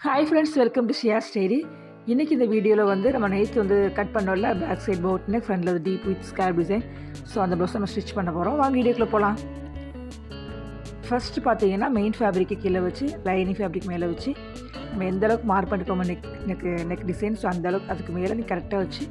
Hi friends, welcome to Shiya's diary. இன்றைக்கி இந்த வீடியோவில் வந்து நம்ம நேற்று வந்து கட் பண்ணோம்ல பேக் சைட் போட் நெக், ஃப்ரண்டில் வந்து deep with scallop design. So அந்த ப்ளவுஸ் நம்ம ஸ்டிச் பண்ண போகிறோம். வாங்க வீடியோக்குள்ளே போகலாம். ஃபஸ்ட்டு பார்த்தீங்கன்னா மெயின் ஃபேப்ரிக்கு கீழே வச்சு லைனிங் ஃபேப்ரிக் மேலே வச்சு நம்ம எந்த அளவுக்கு மார்க் பண்ணிக்கோங்க நெக் டிசைன். ஸோ அந்தளவுக்கு அதுக்கு மேலே நீ கரெக்டாக வச்சு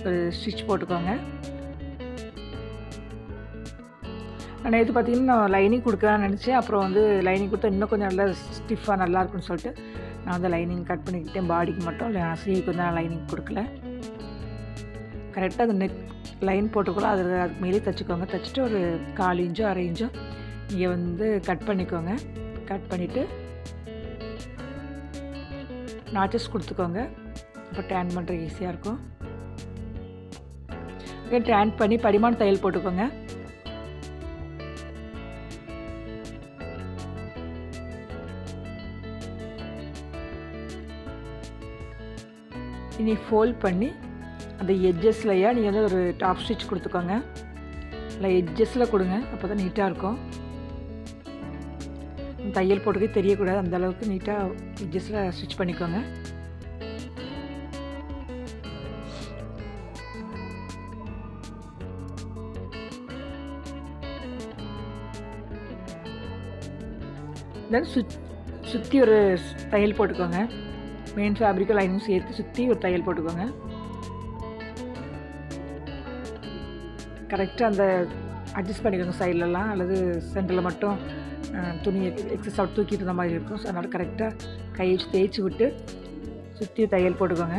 ஒரு ஸ்டிச் போட்டுக்கோங்க. நான் நேற்று பார்த்தீங்கன்னா நான் லைனிங் கொடுக்கலான்னு நினச்சேன். அப்புறம் வந்து லைனிங் கொடுத்தா இன்னும் கொஞ்சம் நல்லா ஸ்டிஃபாக நல்லாயிருக்குன்னு சொல்லிட்டு நான் வந்து லைனிங் கட் பண்ணிக்கிட்டேன். பாடிக்கு மட்டும் இல்லை, ஸ்லீவுக்கு வந்து நான் லைனிங் கொடுக்கல. கரெக்டாக அந்த நெக் லைன் போட்டுக்கலாம். அதுக்கு மேலே தைச்சிக்கோங்க. தைச்சிட்டு ஒரு 1/4 இன்ச்சோ 1/2 இன்ச்சோ நீங்கள் வந்து கட் பண்ணிக்கோங்க. கட் பண்ணிவிட்டு நாச்சஸ் கொடுத்துக்கோங்க. இப்போ டேன் பண்ணுறது ஈஸியாக இருக்கும். டேன் பண்ணி படிமான தையல் போட்டுக்கோங்க. இனி ஃபோல்ட் பண்ணி அந்த எட்ஜஸ்லையா நீங்கள் வந்து ஒரு டாப் ஸ்டிச் கொடுத்துக்கோங்க. இல்லை எட்ஜஸில் கொடுங்க, அப்போ தான் நீட்டாக இருக்கும். தையல் போட்டுக்கே தெரியக்கூடாது, அந்தளவுக்கு நீட்டாக எட்ஜஸில் ஸ்டிச் பண்ணிக்கோங்க. தென் சுற்றி ஒரு தையல் போட்டுக்கோங்க. மெயின் ஃபேப்ரிக்கும் லைனிங் சேர்த்து சுற்றி ஒரு தையல் போட்டுக்கோங்க. கரெக்டாக அந்த அட்ஜஸ்ட் பண்ணிக்கோங்க சைட்லலாம், அல்லது சென்டரில் மட்டும் துணி எக்ஸஸ் அவுட் தூக்கிட்டு இருந்த மாதிரி இருக்கும். ஸோ அதனால் கரெக்டாக கையை தேய்ச்சி விட்டு சுற்றி தையல் போட்டுக்கோங்க.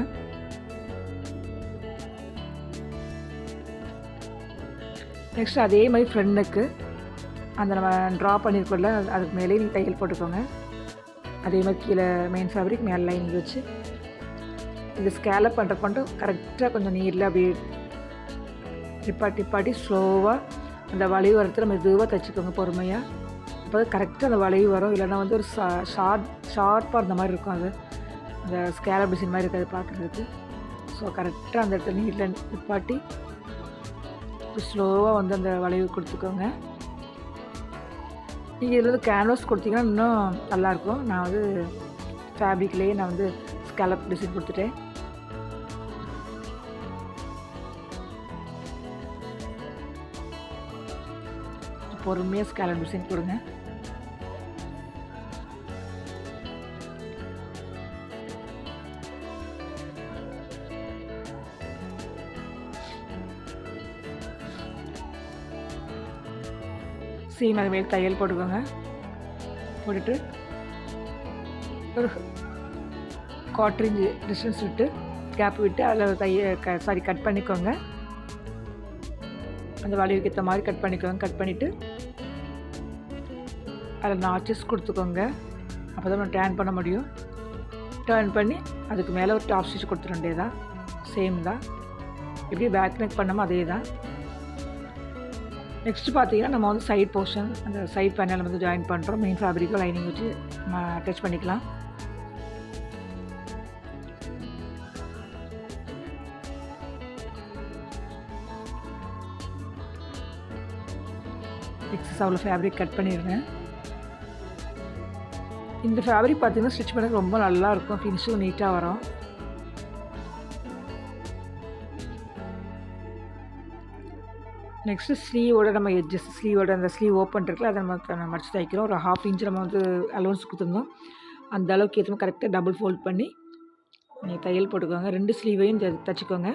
நெக்ஸ்ட் அதே மாதிரி ஃப்ரண்ட்டுக்கு அந்த நம்ம ட்ரா பண்ணியிருக்கோம்ல, அதுக்கு மேலே நீங்கள் தையல் போட்டுக்கோங்க. அதே மாதிரி கீழே மெயின் ஃபேப்ரிக் மேலே லைனிங் வச்சு இந்த ஸ்கேலப் பண்ணுற கரெக்டாக கொஞ்சம் நீரில் அப்படியே டிப்பாட்டி ஸ்லோவாக அந்த வளைவு வரத்தில் மெதுவாக தைச்சிக்கோங்க பொறுமையாக. அப்போ கரெக்டாக அந்த வளைவு வரும். இல்லைன்னா வந்து ஒரு ஷார்ப்பாக இருந்த மாதிரி இருக்கும். அது அந்த ஸ்கேலப் டிசைன் மாதிரி இருக்காது பார்க்குறதுக்கு. ஸோ கரெக்டாக அந்த இடத்துல நீரில் நிப்பாட்டி ஸ்லோவாக வந்து அந்த வளைவு கொடுத்துக்கோங்க. நீங்கள் இதில் வந்து கேன்வாஸ் கொடுத்தீங்கன்னா இன்னும் நல்லாயிருக்கும். நான் வந்து ஃபேப்ரிக்லேயே நான் வந்து ஸ்கேலப் டிசைன் கொடுத்துட்டேன். பொறுமையாக ஸ்கேலப் டிசைன் கொடுங்க. சேம் அது மேலே தையல் போட்டுக்கோங்க. போட்டுட்டு ஒரு 1/4 இன்ச் டிஸ்டன்ஸ் விட்டு கேப் விட்டு அதில் கட் பண்ணிக்கோங்க. அந்த வளைவுக்கு ஏற்ற மாதிரி கட் பண்ணிக்கோங்க. கட் பண்ணிவிட்டு அதில் நாச்சஸ் கொடுத்துக்கோங்க. அப்போ தான் நம்ம டேர்ன் பண்ண முடியும். டேர்ன் பண்ணி அதுக்கு மேலே ஒரு டாப் ஸ்டிச் கொடுத்துட வேண்டியதான். சேம் தான், எப்படி பேக் நெக் பண்ணாமல் அதே தான். நெக்ஸ்ட்டு பார்த்தீங்கன்னா நம்ம வந்து சைட் போர்ஷன் அந்த சைட் பேனல் வந்து ஜாயின் பண்ணுறோம். மெயின் ஃபேப்ரிக்கும் லைனிங் வச்சு நம்ம அட்டாச் பண்ணிக்கலாம். எக்ஸஸ் அவ்வளோ ஃபேப்ரிக் கட் பண்ணிடுங்க. இந்த ஃபேப்ரிக் பார்த்தீங்கன்னா ஸ்டிச் பண்ண ரொம்ப நல்லாயிருக்கும். ஃபினிஷும் நீட்டாக வரும். நெக்ஸ்ட்டு ஸ்லீவோட நம்ம ஸ்லீவோட அந்த ஸ்லீவ் ஓப்பன் இருக்குல்ல, அதை நம்ம மடிச்சு தைக்கிறோம். ஒரு 1/2 இன்ச் நம்ம வந்து அலோன்ஸ் கொடுத்துருந்தோம். அந்த அளவுக்கு ஏற்ற கரெக்டாக டபுள் ஃபோல்ட் பண்ணி நீங்கள் தையல் போட்டுக்கோங்க. 2 ஸ்லீவையும் தைச்சிக்கோங்க.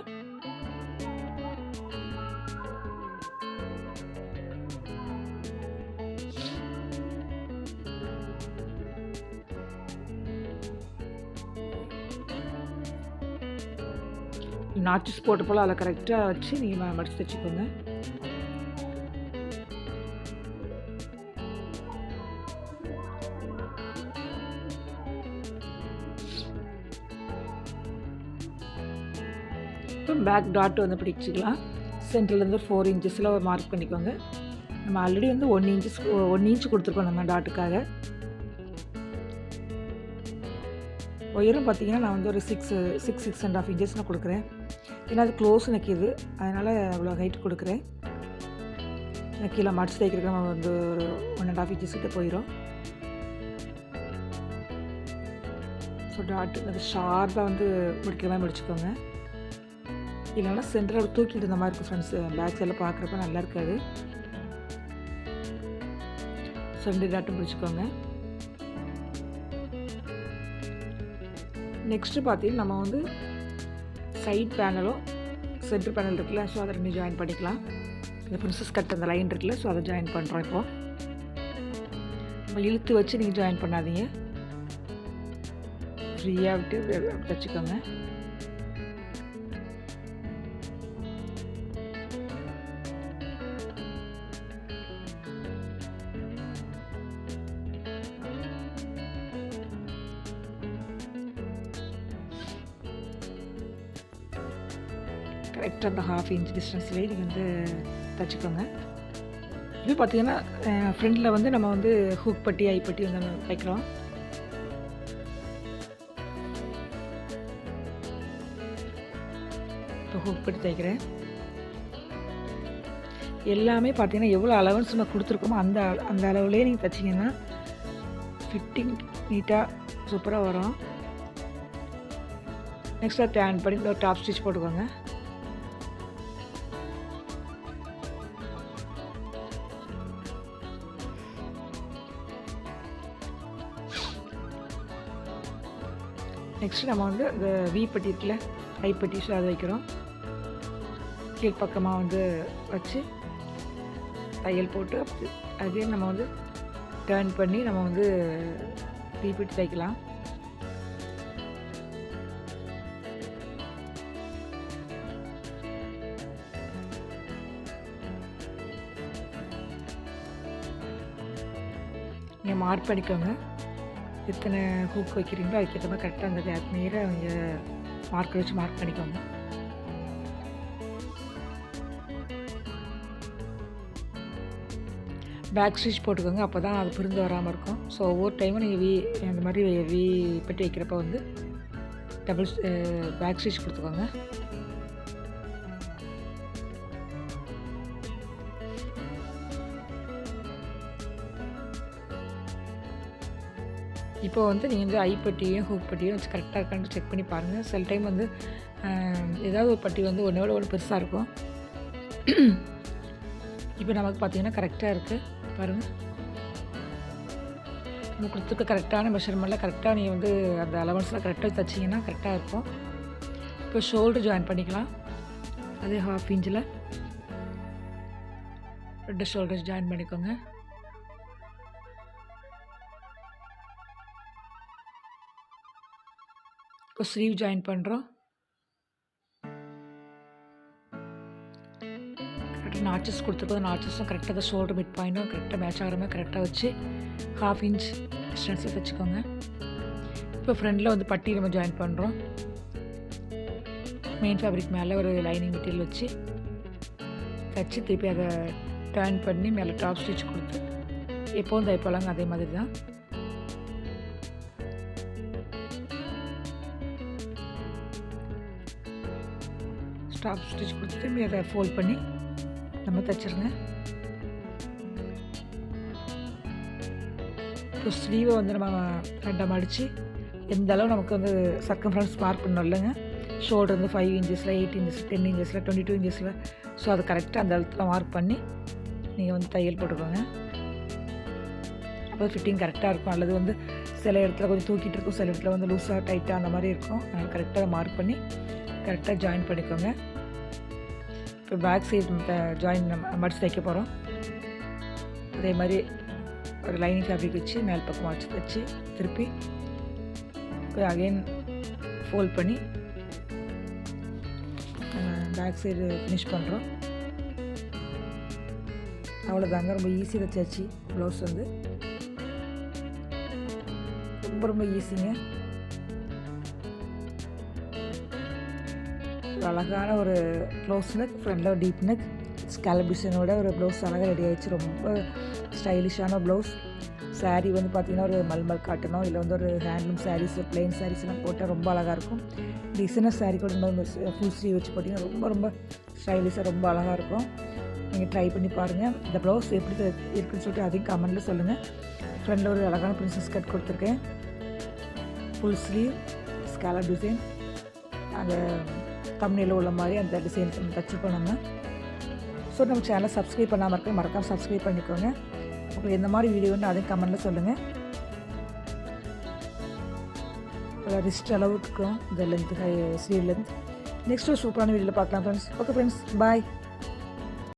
நாச்சஸ் போட்டு போல் அதில் கரெக்டாக வச்சு நீங்கள் மடிச்சு தைச்சிக்கோங்க. இப்போ பேக் டாட் வந்து பிடிச்சிக்கலாம். சென்டர்லேருந்து 4 இன்ச்சஸில் ஒரு மார்க் பண்ணிக்கோங்க. நம்ம ஆல்ரெடி வந்து 1 இன்ச் கொடுத்துருக்கோம் நம்ம டாட்டுக்காக. உயரம் பார்த்தீங்கன்னா நான் வந்து ஒரு 6.5 இன்ச்சஸ் நான் கொடுக்குறேன். ஏன்னா அது க்ளோஸ் நிற்கிது, அதனால் அவ்வளோ ஹைட் கொடுக்குறேன். கீழே மடிச்சு தைக்கிறதுக்கு நம்ம வந்து ஒரு 1.5 இன்ச்சஸ் கிட்ட போயிடும். ஸோ டாட் அது ஷார்ப்பாக வந்து முடிக்கிற மாதிரி முடிச்சுக்கோங்க. இல்லைன்னா சென்டரில் தூக்கிட்டு இருந்த மாதிரி இருக்கும் ஃப்ரெண்ட்ஸ். பேக் சைடில் பார்க்குறப்ப நல்லா இருக்காது. ஸோ 2 டாட்டும் பிடிச்சிக்கோங்க. நெக்ஸ்ட்டு பார்த்தீங்கன்னா நம்ம வந்து சைட் பேனலும் சென்டர் பேனல் இருக்குல்ல, ஸோ அதை 2 ஜாயின் பண்ணிக்கலாம். இந்த பிரின்சஸ் கட் அந்த லைன் இருக்குல்ல, ஸோ அதை ஜாயின் பண்ணுறோம். இப்போது நம்ம இழுத்து வச்சு நீங்கள் ஜாயின் பண்ணாதீங்க, ஃப்ரீயாக விட்டு தைச்சிக்கோங்க. கரெக்டாக அந்த 1/2 இன்ச் டிஸ்டன்ஸ்லேயே நீங்கள் வந்து தைச்சிக்கோங்க. இது பார்த்தீங்கன்னா ஃப்ரண்டில் வந்து நம்ம வந்து ஹூக் பட்டி ஐப்பட்டி வந்து தைக்கிறோம். இப்போ ஹூக் பட்டி தைக்கிறேன். எல்லாமே பார்த்தீங்கன்னா எவ்வளோ அலவன்ஸ் நம்ம கொடுத்துருக்கோமோ அந்த அளவுலேயே நீங்கள் தைச்சிங்கன்னா ஃபிட்டிங் நீட்டாக சூப்பராக வரும். நெக்ஸ்ட்டாக டேன் பண்ணி ஒரு டாப் ஸ்டிச் போட்டுக்கோங்க. நெக்ஸ்ட்டு நம்ம வந்து இந்த வீப்பட்டி இருக்குல்ல, ஐப்பட்டி, ஸோ அதை வைக்கிறோம். கீழ் பக்கமாக வந்து வச்சு தையல் போட்டு அதே நம்ம வந்து டர்ன் பண்ணி நம்ம வந்து வீப்பட்டி தைக்கலாம். நீங்கள் மார்க் பண்ணிக்கோங்க. எத்தனை ஹூக் வைக்கிறீங்களோ அதுக்கேற்ற மாதிரி கரெக்டாக அந்த கேப் நேர அவங்க மார்க்கர் வச்சு மார்க் பண்ணிக்கோங்க. பேக் ஸ்டிச் போட்டுக்கோங்க, அப்போ தான் அது பிரிந்து வராமல் இருக்கும். ஸோ ஒவ்வொரு டைமும் நீங்கள் அந்த மாதிரி பட்டி வைக்கிறப்ப வந்து டபுள் பேக் ஸ்டிச் கொடுத்துக்கோங்க. இப்போ வந்து நீங்கள் வந்து ஐப்பட்டியும் ஹூக் பட்டியும் வச்சு கரெக்டாக இருக்கான்னு செக் பண்ணி பாருங்கள். சில டைம் வந்து ஏதாவது ஒரு பட்டி வந்து ஒன்றோட ஒன்று பெருசாக இருக்கும். இப்போ நமக்கு பார்த்தீங்கன்னா கரெக்டாக இருக்குது பாருங்கள். நம்ம கொடுத்துருக்க கரெக்டான மெஷர்மெண்ட்டில் கரெக்டாக நீங்கள் வந்து அந்த அலவன்ஸ்லாம் கரெக்டாக தைச்சிங்கன்னா கரெக்டாக இருக்கும். இப்போ ஷோல்டர் ஜாயின் பண்ணிக்கலாம். அதே 1/2 இன்ச்சில் 2 ஷோல்டர்ஸ் ஜாயின் பண்ணிக்கோங்க. இப்போ ஸ்லீவ் ஜாயின் பண்ணுறோம். கரெக்டாக நாச்சஸ் கொடுத்துருக்கோம். நாச்சஸும் கரெக்டாக அந்த ஷோல்டர் மிட் பாயிண்ட்டும் கரெக்டாக மேட்ச் ஆகிற மாதிரி கரெக்டாக வச்சு 1/2 இன்ச் டிஸ்டன்ஸில் தைச்சிக்கோங்க. இப்போ ஃப்ரண்டில் வந்து பட்டி நம்ம ஜாயின் பண்ணுறோம். மெயின் ஃபேப்ரிக் மேலே ஒரு லைனிங் மெட்டீரியல் வச்சு தைச்சி திருப்பி அதை டர்ன் பண்ணி மேலே டாப் ஸ்டிச் கொடுத்து எப்போவும் தைப்போலாங்க அதே மாதிரி தான். டாப் ஸ்டிச் கொடுத்து திரும்பி அதை ஃபோல்ட் பண்ணி நம்ம தைச்சிருங்க. இப்போ ஸ்லீவை வந்து நம்ம 2 மடித்து எந்த அளவு நமக்கு வந்து சர்க்கம்ஃபரன்ஸ் மார்க் பண்ணணும் இல்லைங்க. ஷோல்டர் வந்து 5 இன்ச்சஸில் 8 இன்ச்சஸ் 10 இன்ச்சஸில் 22 இன்ச்சஸில், ஸோ அது கரெக்டாக அந்த இடத்துல மார்க் பண்ணி நீங்கள் வந்து தையல் போட்டுக்கோங்க. அப்போ ஃபிட்டிங் கரெக்டாக இருக்கும். அல்லது வந்து சில இடத்துல கொஞ்சம் தூக்கிட்டு இருக்கும், சில இடத்துல வந்து லூஸாக டைட்டாக அந்த மாதிரி இருக்கும். அதனால் கரெக்டாக மார்க் பண்ணி கரெக்டாக ஜாயின் பண்ணிக்கோங்க. இப்போ பேக் சைடு ஜாயின் மடிச்சு தைக்க போகிறோம். அதே மாதிரி ஒரு லைனிங் ஃபேப்ரிக் வச்சு மேல் பக்கம் வச்சு தைச்சி திருப்பி இப்போ அகெயின் ஃபோல்ட் பண்ணி பேக் சைடு ஃபினிஷ் பண்ணுறோம். அவ்வளோதாங்க, ரொம்ப ஈஸி தைச்சாச்சு. ப்ளவுஸ் வந்து ரொம்ப ரொம்ப ஈஸிங்க. அழகான ஒரு க்ளோஸ் நெக், ஃப்ரண்டில் டீப் நெக், ஸ்காலப் டிசைனோட ஒரு ப்ளவுஸ் அழகாக ரெடி ஆகிடுச்சு. ரொம்ப ஸ்டைலிஷான ப்ளவுஸ். சாரீ வந்து பார்த்திங்கன்னா ஒரு மல்மல் காட்டனோ இல்லை வந்து ஒரு ஹேண்ட்லூம் சாரீஸ், பிளெயின் சாரீஸ்லாம் போட்டால் ரொம்ப அழகாக இருக்கும். டிசைனர் சாரீ கூட இந்த ஃபுல் ஸ்லீவ் வச்சு போட்டிங்கன்னா ரொம்ப ரொம்ப ஸ்டைலிஷாக ரொம்ப அழகாக இருக்கும். நீங்கள் ட்ரை பண்ணி பாருங்கள். இந்த ப்ளவுஸ் எப்படி இருக்குதுன்னு சொல்லிட்டு அதையும் கமெண்ட்டில் சொல்லுங்கள். ஃப்ரண்டில் ஒரு அழகான பிரின்சஸ் கட் கொடுத்துருக்கேன். ஃபுல் ஸ்லீவ் ஸ்காலப் டிசைன், அந்த கம்பெனியில் உள்ள மாதிரி அந்த டிசைன்ஸ் நம்ம தச்சு பண்ணோங்க. ஸோ நம்ம சேனலை சப்ஸ்கிரைப் பண்ணாமல் இருக்க மறக்காமல் சப்ஸ்கிரைப் பண்ணிக்கோங்க. உங்களுக்கு எந்த மாதிரி வீடியோன்னு அதையும் கமெண்ட்டில் சொல்லுங்கள். ரிஸ்ட் அளவுக்கு இருக்கும் இந்த லென்த்து, ஸ்லீவ் லென்த். நெக்ஸ்ட்டு சூப்பரான வீடியோவில் பார்க்கலாம் ஃப்ரெண்ட்ஸ். ஓகே ஃப்ரெண்ட்ஸ், பாய்.